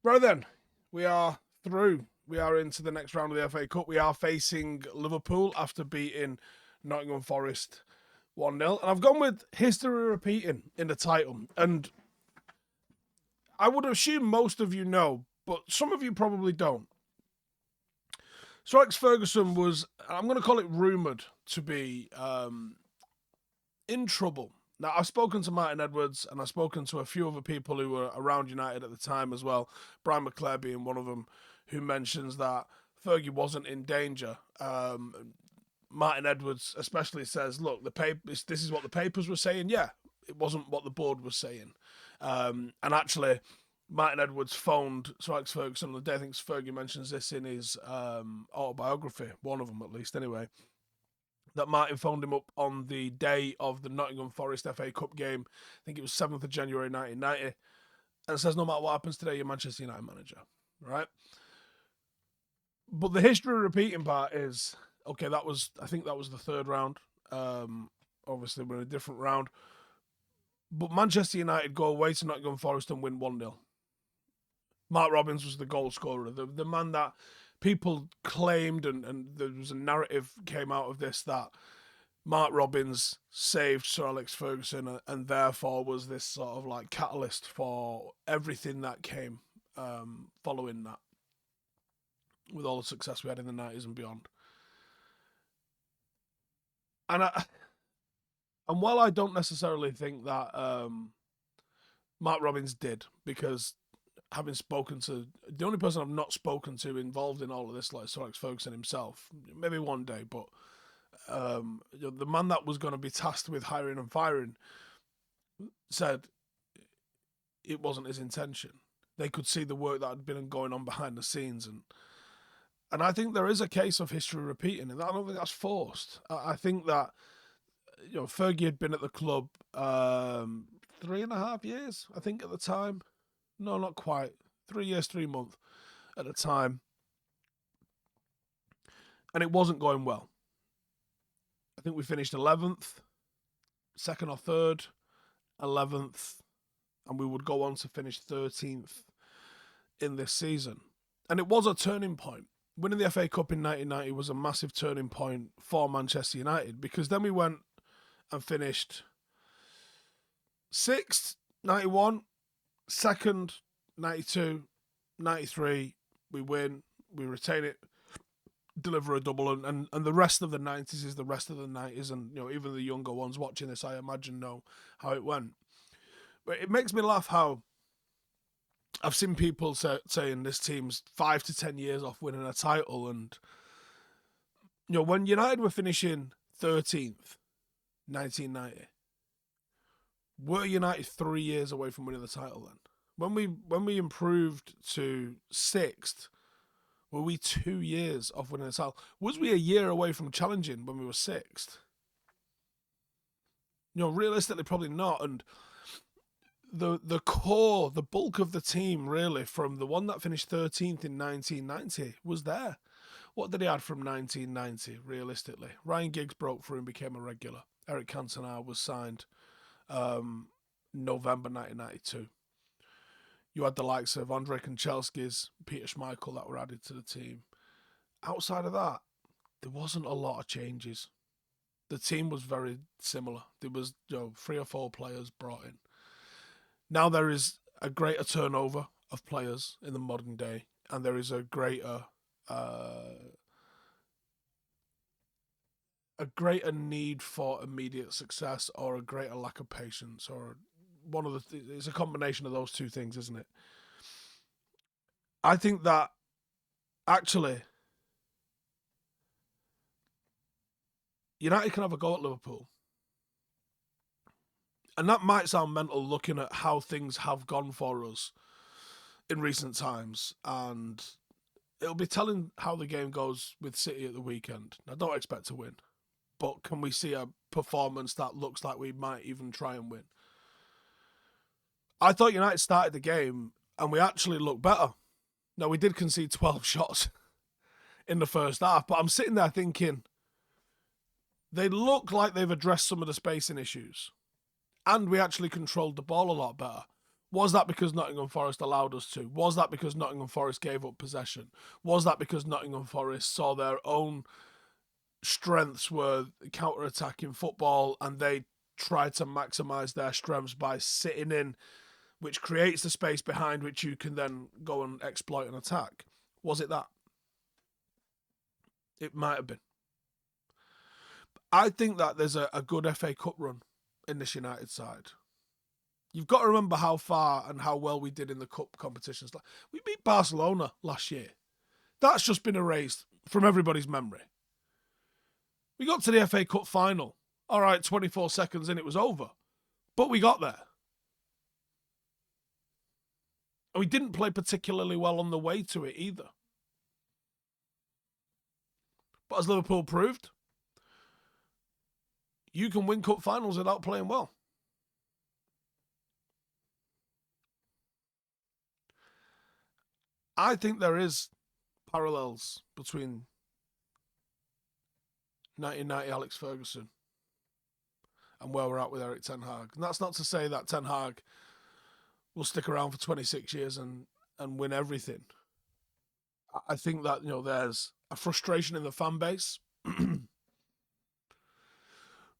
Right then, we are through. We are into the next round of the FA Cup. We are facing Liverpool after beating Nottingham Forest 1-0. And I've gone with history repeating in the title. And I would assume most of you know, but some of you probably don't. Sir Alex Ferguson was, I'm going to call it rumoured to be in trouble. Now, I've spoken to Martin Edwards and I've spoken to a few other people who were around United at the time as well, Brian McClare being one of them, who mentions that Fergie wasn't in danger. Martin Edwards especially says, look, this is what the papers were saying. Yeah, it wasn't what the board was saying. And actually, Martin Edwards phoned Sir Alex Ferguson on the day. I think Fergie mentions this in his autobiography, one of them at least, anyway. That Martin phoned him up on the day of the Nottingham Forest FA Cup game. I think it was 7th of January 1990. And says, no matter what happens today, you're Manchester United manager. Right? But the history repeating part is, okay, I think that was the third round. Obviously, we're in a different round. But Manchester United go away to Nottingham Forest and win 1-0. Mark Robins was the goal scorer. The man that people claimed, and there was a narrative came out of this, that Mark Robins saved Sir Alex Ferguson and therefore was this sort of like catalyst for everything that came following that, with all the success we had in the 90s and beyond. And while I don't necessarily think that Mark Robins did, because having spoken to the only person I've not spoken to involved in all of this, like Sir Alex Ferguson himself, maybe one day, but the man that was going to be tasked with hiring and firing said it wasn't his intention. They could see the work that had been going on behind the scenes, and I think there is a case of history repeating, and I don't think that's forced. I think that Fergie had been at the club 3.5 years, I think, at the time. No, not quite. 3 years, 3 months at the time. And it wasn't going well. I think we finished 11th, second or third, 11th, and we would go on to finish 13th in this season. And it was a turning point. Winning the FA Cup in 1990 was a massive turning point for Manchester United, because then we went and finished 6th, 91, 2nd, 92, 93, we win, we retain it, deliver a double, and the rest of the 90s is the rest of the 90s, and even the younger ones watching this, I imagine, know how it went. But it makes me laugh how I've seen people saying this team's 5 to 10 years off winning a title, and when United were finishing 13th, 1990, were United 3 years away from winning the title then? When we improved to 6th, were we 2 years off winning the title? Was we a year away from challenging when we were 6th? Realistically, probably not. And the core, the bulk of the team, really, from the one that finished 13th in 1990, was there. What did he add from 1990, realistically? Ryan Giggs broke through and became a regular. Eric Cantona was signed November 1992. You had the likes of Andrei Kanchelskis, Peter Schmeichel that were added to the team. Outside of that, there wasn't a lot of changes. The team was very similar. There was 3 or 4 players brought in. Now there is a greater turnover of players in the modern day, and there is a greater need for immediate success, or a greater lack of patience, or it's a combination of those two things, isn't it? I think that actually United can have a go at Liverpool. And that might sound mental looking at how things have gone for us in recent times. And it'll be telling how the game goes with City at the weekend. I don't expect to win. But can we see a performance that looks like we might even try and win? I thought United started the game and we actually looked better. Now, we did concede 12 shots in the first half, but I'm sitting there thinking they look like they've addressed some of the spacing issues. And we actually controlled the ball a lot better. Was that because Nottingham Forest allowed us to? Was that because Nottingham Forest gave up possession? Was that because Nottingham Forest saw their own strengths were counter-attacking football and they tried to maximise their strengths by sitting in, which creates the space behind which you can then go and exploit and attack? Was it that? It might have been. I think that there's a good FA Cup run in this United side. You've got to remember how far and how well we did in the cup competitions. We beat Barcelona last year. That's just been erased from everybody's memory. We got to the FA Cup final. All right, 24 seconds in, it was over. But we got there. And we didn't play particularly well on the way to it either. But as Liverpool proved, you can win cup finals without playing well. I think there is parallels between 1990 Alex Ferguson and where we're at with Eric Ten Hag. And that's not to say that Ten Hag will stick around for 26 years and win everything. I think that, there's a frustration in the fan base.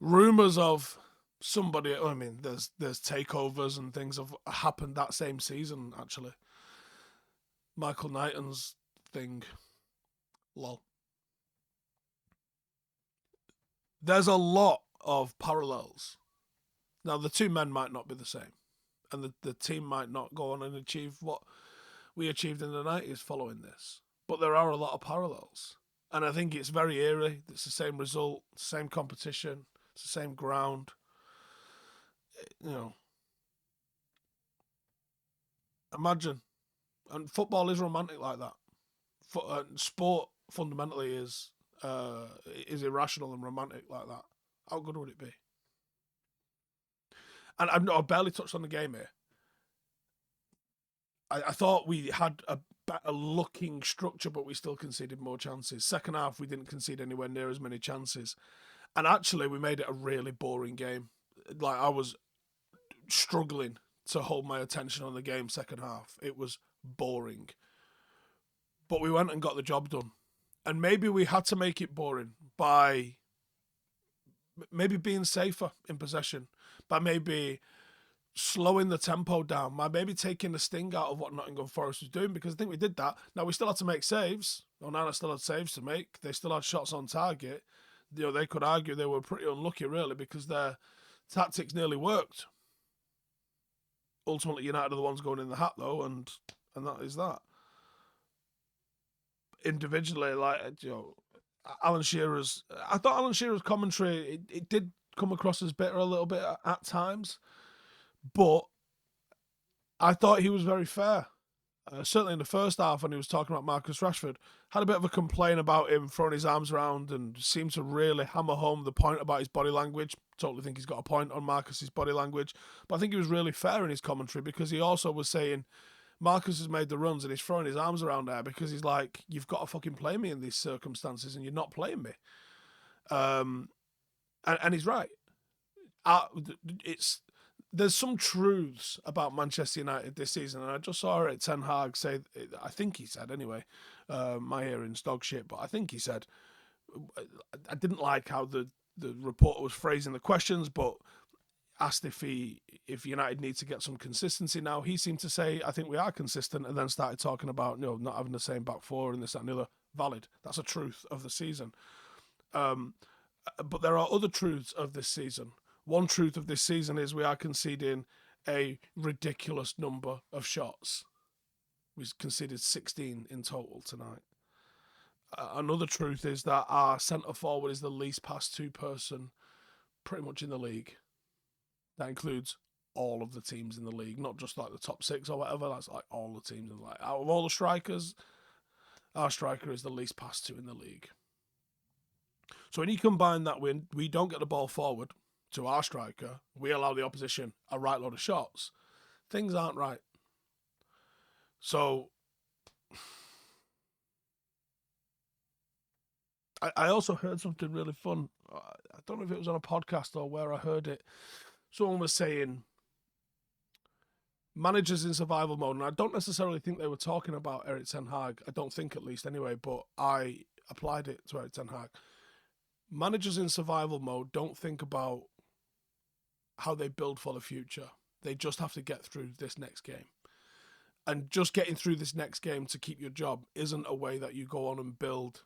Rumours of somebody, there's takeovers and things have happened that same season, actually. Michael Knighton's thing. Lol. There's a lot of parallels. Now, the two men might not be the same. And the team might not go on and achieve what we achieved in the 90s following this. But there are a lot of parallels. And I think it's very eerie. It's the same result, same competition, it's the same ground. Imagine. And football is romantic like that. Sport fundamentally is irrational and romantic like that. How good would it be? And I've barely touched on the game here. I thought we had a better looking structure, but we still conceded more chances. Second half, we didn't concede anywhere near as many chances. And actually, we made it a really boring game. Like, I was struggling to hold my attention on the game second half. It was boring. But we went and got the job done. And maybe we had to make it boring by maybe being safer in possession, by maybe slowing the tempo down, by maybe taking the sting out of what Nottingham Forest was doing, because I think we did that. Now, we still had to make saves. Onana still had saves to make. They still had shots on target. They could argue they were pretty unlucky, really, because their tactics nearly worked. Ultimately, United are the ones going in the hat, though, and that is that. Individually, Alan Shearer's... I thought Alan Shearer's commentary, it did come across as bitter a little bit at times, but I thought he was very fair. Certainly in the first half, when he was talking about Marcus Rashford, had a bit of a complaint about him throwing his arms around and seemed to really hammer home the point about his body language. Totally think he's got a point on Marcus's body language. But I think he was really fair in his commentary, because he also was saying Marcus has made the runs and he's throwing his arms around there because he's like, you've got to fucking play me in these circumstances and you're not playing me. And he's right. There's some truths about Manchester United this season, and I just saw Eric Ten Hag say, I think he said anyway, my hearing's dog shit, but I think he said, I didn't like how the reporter was phrasing the questions, but asked if United need to get some consistency now. He seemed to say, I think we are consistent, and then started talking about not having the same back four and this, that, and the other. Valid. That's a truth of the season. But there are other truths of this season. One truth of this season is we are conceding a ridiculous number of shots. We conceded 16 in total tonight. Another truth is that our centre forward is the least past two person pretty much in the league. That includes all of the teams in the league, not just like the top six or whatever. That's like all the teams. Like, out of all the strikers, our striker is the least past two in the league. So when you combine that with, we don't get the ball forward to our striker, we allow the opposition a right load of shots, things aren't right. So I also heard something really fun. I don't know if it was on a podcast or where I heard it. Someone was saying managers in survival mode, and I don't necessarily think they were talking about Erik Ten Hag. I don't think, at least anyway, but I applied it to Erik Ten Hag. Managers in survival mode don't think about how they build for the future. They just have to get through this next game. And just getting through this next game to keep your job isn't a way that you go on and build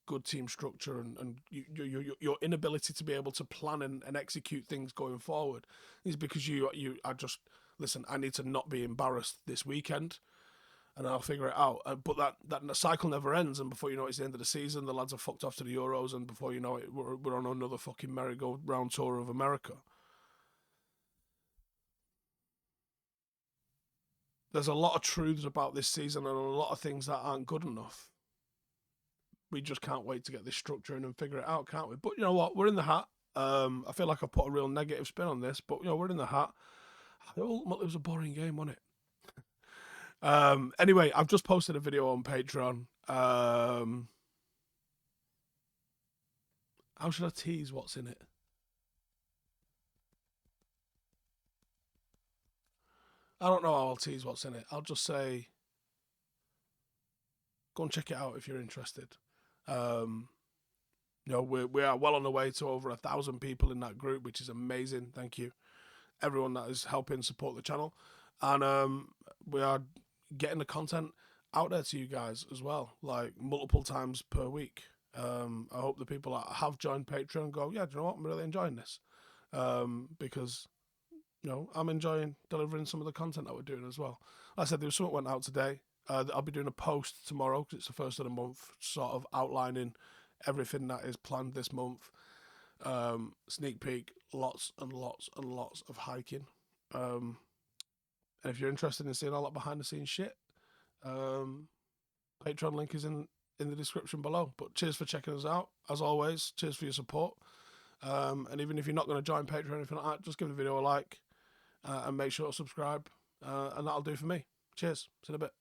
good team structure and your inability to be able to plan and execute things going forward is because you are just, listen, I need to not be embarrassed this weekend and I'll figure it out. But that cycle never ends, and before you know it, it's the end of the season, the lads are fucked off to the Euros, and before you know it, we're on another fucking merry-go-round tour of America. There's a lot of truths about this season and a lot of things that aren't good enough. We just can't wait to get this structure in and figure it out, can't we? But you know what? We're in the hat. I feel like I've put a real negative spin on this, but you know, we're in the hat. Ultimately, it was a boring game, wasn't it? Anyway, I've just posted a video on Patreon. How should I tease what's in it? I don't know how I'll tease what's in it. I'll just say, go and check it out if you're interested. You know, we are well on the way to over 1,000 people in that group, which is amazing. Thank you, everyone that is helping support the channel, and we are getting the content out there to you guys as well, like multiple times per week. I hope the people that have joined Patreon go, yeah, do you know what? I'm really enjoying this, because you know, I'm enjoying delivering some of the content that we're doing as well. Like I said, there was something went out today. I'll be doing a post tomorrow because it's the first of the month, sort of outlining everything that is planned this month. Sneak peek, lots and lots and lots of hiking. And if you're interested in seeing all that behind the scenes shit, Patreon link is in the description below. But cheers for checking us out. As always, cheers for your support. And even if you're not going to join Patreon or anything like that, just give the video a like and make sure to subscribe. And that'll do for me. Cheers. See you in a bit.